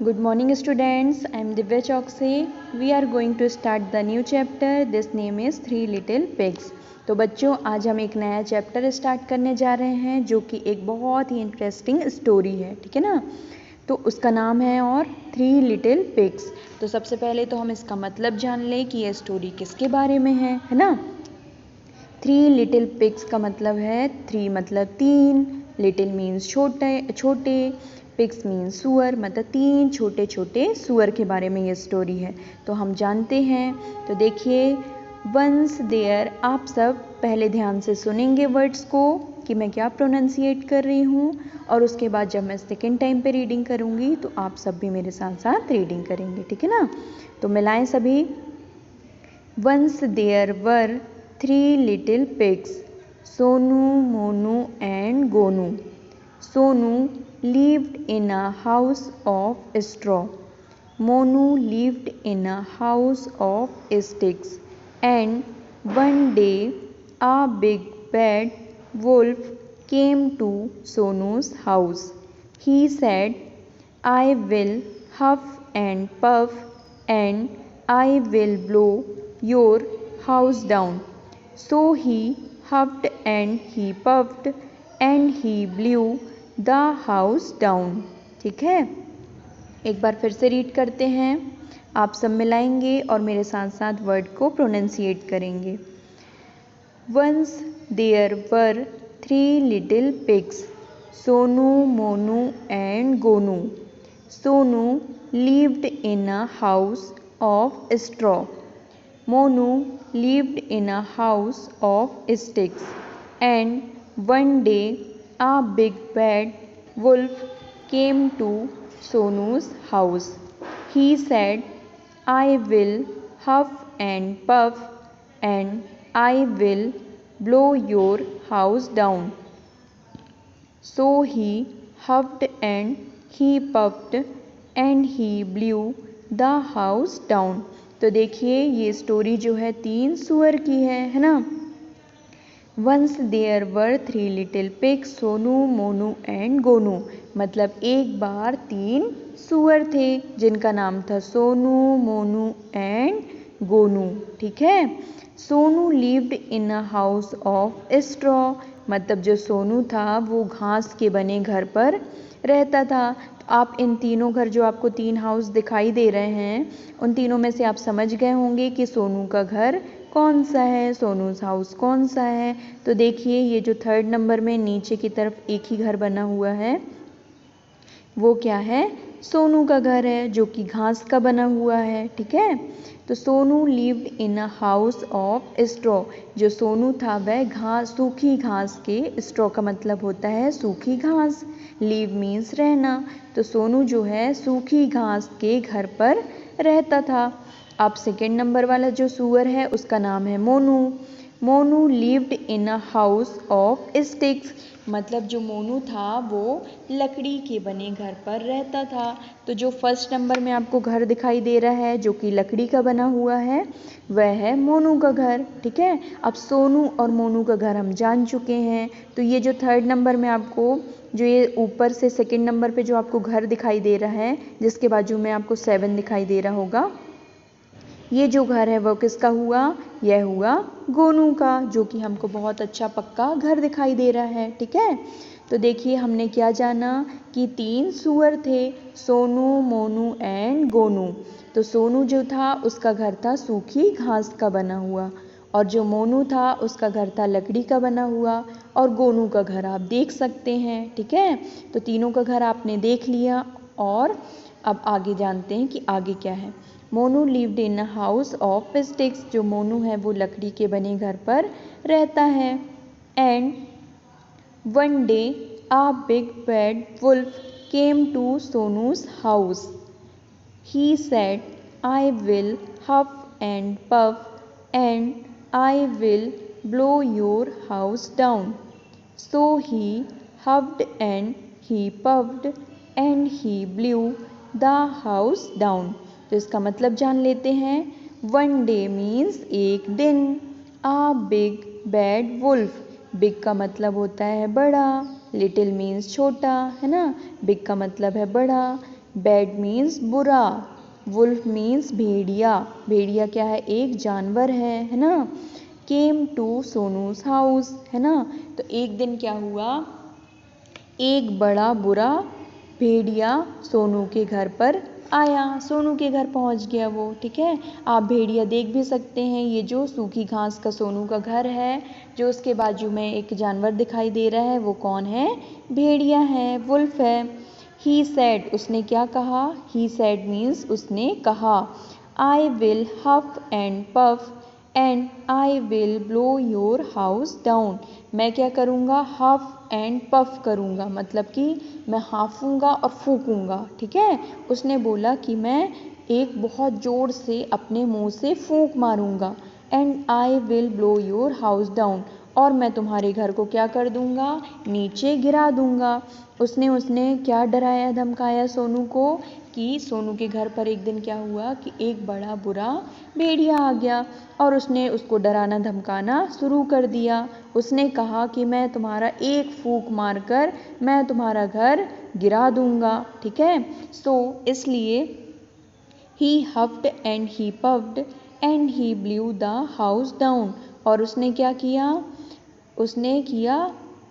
Good morning students, I am Divya Chokse. We are going to start the new chapter. This name is Three Little Pigs. तो बच्चों आज हम एक नया chapter start करने जा रहे हैं जो कि एक बहुत ही इंटरेस्टिंग स्टोरी है, ठीक है ना। तो उसका नाम है और थ्री लिटिल पिग्स। तो सबसे पहले तो हम इसका मतलब जान लें कि ये स्टोरी किसके बारे में है ना। थ्री लिटिल पिग्स का मतलब है, थ्री मतलब तीन, लिटिल मीन्स छोटे छोटे, पिग्स मीन्स सुअर, मतलब तीन छोटे छोटे सुअर के बारे में ये स्टोरी है। तो हम जानते हैं। तो देखिए, वंस देयर, आप सब पहले ध्यान से सुनेंगे वर्ड्स को कि मैं क्या प्रोनाउंसिएट कर रही हूँ, और उसके बाद जब मैं सेकेंड टाइम पे रीडिंग करूँगी तो आप सब भी मेरे साथ साथ रीडिंग करेंगे, ठीक है ना। तो मिलाएं सभी। Once there were three little pigs, Sonu, Monu and Gonu. Sonu lived in a house of straw. Monu lived in a house of sticks. And one day a big bad wolf came to Sonu's house. He said, I will huff and puff and I will blow your house down. So he huffed and he puffed and he blew the house down. ठीक है, एक बार फिर से read करते हैं। आप सब मिलाएंगे और मेरे साथ साथ वर्ड को प्रोनाउंसिएट करेंगे। Once there were three little pigs, Sonu, Monu and Gonu. Sonu lived in a house of straw. Monu lived in a house of sticks. And one day a big bad wolf came to Sonu's house. He said, I will huff and puff and I will blow your house down. So he huffed and he puffed and he blew the house down. तो देखिए, ये story जो है तीन सुअर की है ना। Once there were three little pigs, Sonu, Monu and Gonu. मतलब एक बार तीन सुअर थे जिनका नाम था सोनू, मोनू एंड गोनू, ठीक है। Sonu lived in a house of straw. मतलब जो सोनू था वो घास के बने घर पर रहता था। तो आप इन तीनों घर, जो आपको तीन हाउस दिखाई दे रहे हैं, उन तीनों में से आप समझ गए होंगे कि सोनू का घर कौन सा है, सोनूज हाउस कौन सा है। तो देखिए, ये जो थर्ड नंबर में नीचे की तरफ एक ही घर बना हुआ है वो क्या है, सोनू का घर है, जो कि घास का बना हुआ है, ठीक है। तो Sonu lived in a house of straw. जो सोनू था वह घास, सूखी घास के, स्ट्रॉ का मतलब होता है सूखी घास, लिव मीन्स रहना। तो सोनू जो है सूखी घास के घर पर रहता था। अब सेकेंड नंबर वाला जो सुअर है उसका नाम है Monu. Monu lived in a house of sticks. मतलब जो मोनू था वो लकड़ी के बने घर पर रहता था। तो जो फर्स्ट नंबर में आपको घर दिखाई दे रहा है जो कि लकड़ी का बना हुआ है, वह है मोनू का घर, ठीक है। अब सोनू और मोनू का घर हम जान चुके हैं। तो ये जो थर्ड नंबर में आपको, जो ये ऊपर से सेकेंड नंबर पे जो आपको घर दिखाई दे रहा है, जिसके बाजू में आपको 7 दिखाई दे रहा होगा, ये जो घर है वो किसका हुआ, यह हुआ गोनू का, जो कि हमको बहुत अच्छा पक्का घर दिखाई दे रहा है, ठीक है। तो देखिए, हमने क्या जाना कि तीन सुअर थे, सोनू, मोनू एंड गोनू. तो सोनू जो था उसका घर था सूखी घास का बना हुआ, और जो मोनू था उसका घर था लकड़ी का बना हुआ, और गोनू का घर आप देख सकते हैं, ठीक है। तो तीनों का घर आपने देख लिया, और अब आगे जानते हैं कि आगे क्या है। Monu lived in a house of sticks. जो मोनू है वो लकड़ी के बने घर पर रहता है। And one day a big bad wolf came to Sonu's house. He said, I will huff and puff and I will blow your house down. So he huffed and he puffed and he blew the house down. तो इसका मतलब जान लेते हैं। One day means एक दिन, आ big bad wolf. Big का मतलब होता है बड़ा, लिटिल मीन्स छोटा, है ना। बिग का मतलब है बड़ा, बैड मीन्स बुरा, वुल्फ मीन्स भेड़िया, भेड़िया क्या है, एक जानवर है ना। केम टू सोनूस हाउस, है ना। तो एक दिन क्या हुआ, एक बड़ा बुरा भेड़िया सोनू के घर पर आया, सोनू के घर पहुंच गया वो, ठीक है। आप भेड़िया देख भी सकते हैं, ये जो सूखी घास का सोनू का घर है, जो उसके बाजू में एक जानवर दिखाई दे रहा है, वो कौन है, भेड़िया है, वुल्फ है। ही सेड, उसने क्या कहा, ही सेड मीन्स उसने कहा, I will huff and puff and I will blow your house down. मैं क्या करूँगा, हफ एंड पफ करूँगा, मतलब कि मैं हाफूंगा और फूकूंगा, ठीक है। उसने बोला कि मैं एक बहुत ज़ोर से अपने मुंह से फूंक मारूंगा, and I will blow your house down, और मैं तुम्हारे घर को क्या कर दूंगा, नीचे गिरा दूंगा। उसने क्या डराया धमकाया सोनू को, कि सोनू के घर पर एक दिन क्या हुआ कि एक बड़ा बुरा भेड़िया आ गया और उसने उसको डराना धमकाना शुरू कर दिया। उसने कहा कि मैं तुम्हारा एक फूंक मारकर मैं तुम्हारा घर गिरा दूंगा, ठीक है। इसलिए he huffed and he puffed and he blew the house down, और उसने क्या किया, उसने किया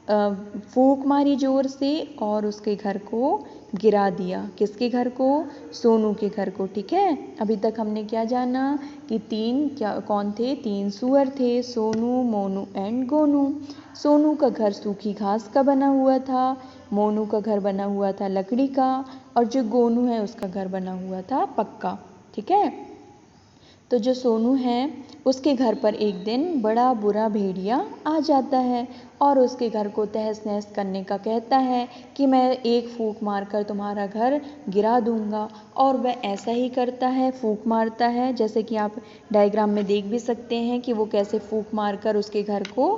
फूंक मारी जोर से और उसके घर को गिरा दिया। किसके घर को, सोनू के घर को, ठीक है। अभी तक हमने क्या जाना कि कौन थे, 3 सूअर थे, सोनू, मोनू एंड गोनू। सोनू का घर सूखी घास का बना हुआ था, मोनू का घर बना हुआ था लकड़ी का, और जो गोनू है उसका घर बना हुआ था पक्का, ठीक है। तो जो सोनू है उसके घर पर एक दिन बड़ा बुरा भेड़िया आ जाता है और उसके घर को तहस नहस करने का कहता है कि मैं एक फूंक मारकर तुम्हारा घर गिरा दूंगा। और वह ऐसा ही करता है, फूंक मारता है, जैसे कि आप डायग्राम में देख भी सकते हैं कि वो कैसे फूंक मारकर उसके घर को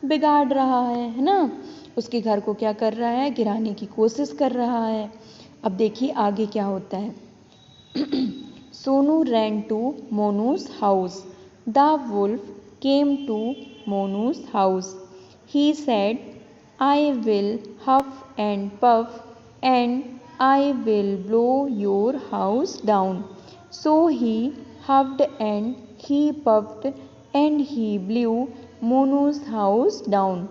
बिगाड़ रहा है ना। उसके घर को क्या कर रहा है, गिराने की कोशिश कर रहा है। अब देखिए आगे क्या होता है। Sonu ran to Monu's house. The wolf came to Monu's house. He said, I will huff and puff and I will blow your house down. So he huffed and he puffed and he blew Monu's house down.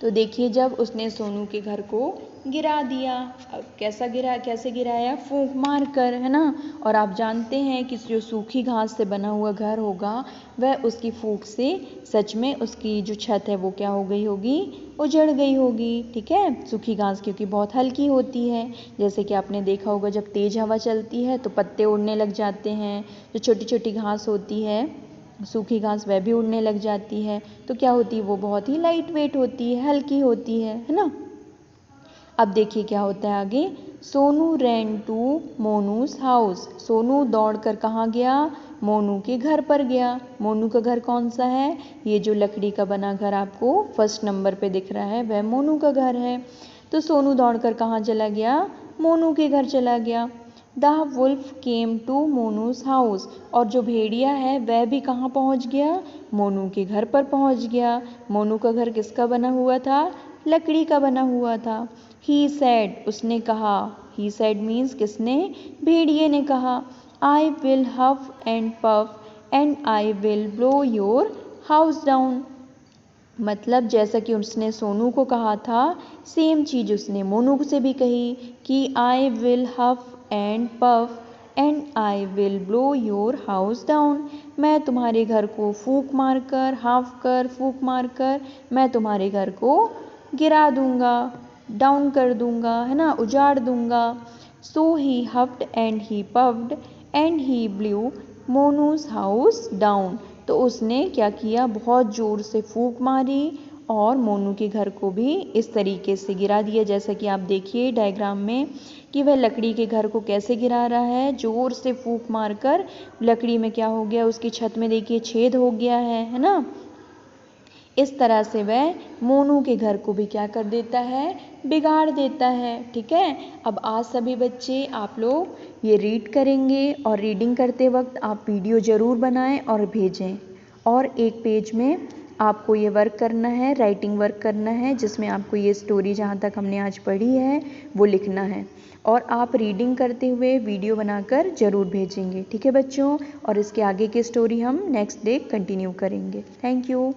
तो देखिए जब उसने सोनू के घर को गिरा दिया, अब कैसे गिराया, फूंक मार कर, है ना। और आप जानते हैं कि जो सूखी घास से बना हुआ घर होगा वह उसकी फूंक से सच में उसकी जो छत है वो क्या हो गई होगी, उजड़ गई होगी, ठीक है। सूखी घास क्योंकि बहुत हल्की होती है, जैसे कि आपने देखा होगा जब तेज़ हवा चलती है तो पत्ते उड़ने लग जाते हैं, जो छोटी छोटी घास होती है सूखी घास वह भी उड़ने लग जाती है, तो क्या होती है वो बहुत ही लाइट वेट होती है, हल्की होती है ना। अब देखिए क्या होता है आगे, Sonu ran to Monu's house. Sonu दौड़कर कहाँ गया, मोनू के घर पर गया। मोनू का घर कौन सा है, ये जो लकड़ी का बना घर आपको फर्स्ट नंबर पे दिख रहा है वह मोनू का घर है। तो सोनू दौड़कर कहाँ चला गया, मोनू के घर चला गया। The wolf came to Monu's house, और जो भेड़िया है वह भी कहाँ पहुँच गया, मोनू के घर पर पहुँच गया। मोनू का घर किसका बना हुआ था, लकड़ी का बना हुआ था। ही सैड, उसने कहा, ही सैड मीन्स किसने, भेड़िए ने कहा, I will huff and puff and I will blow your house down. मतलब जैसा कि उसने सोनू को कहा था सेम चीज़ उसने मोनू से भी कही कि I will huff and puff and I will blow your house down. मैं तुम्हारे घर को फूंक मारकर, हाफ कर, फूंक मारकर मैं तुम्हारे घर को गिरा दूंगा, डाउन कर दूंगा, है ना, उजाड़ दूंगा। So he huffed and he puffed and he blew Monu's house down. तो उसने क्या किया, बहुत ज़ोर से फूंक मारी और मोनू के घर को भी इस तरीके से गिरा दिया, जैसा कि आप देखिए डायग्राम में कि वह लकड़ी के घर को कैसे गिरा रहा है, ज़ोर से फूंक मारकर लकड़ी में क्या हो गया, उसकी छत में देखिए छेद हो गया है ना। इस तरह से वह मोनू के घर को भी क्या कर देता है, बिगाड़ देता है, ठीक है। अब आज सभी बच्चे आप लोग ये रीड करेंगे और रीडिंग करते वक्त आप वीडियो ज़रूर बनाएं और भेजें। और एक पेज में आपको ये वर्क करना है, राइटिंग वर्क करना है, जिसमें आपको ये स्टोरी जहाँ तक हमने आज पढ़ी है वो लिखना है और आप रीडिंग करते हुए वीडियो बनाकर ज़रूर भेजेंगे। ठीक है बच्चों, और इसके आगे की स्टोरी हम नेक्स्ट डे कंटिन्यू करेंगे। Thank you.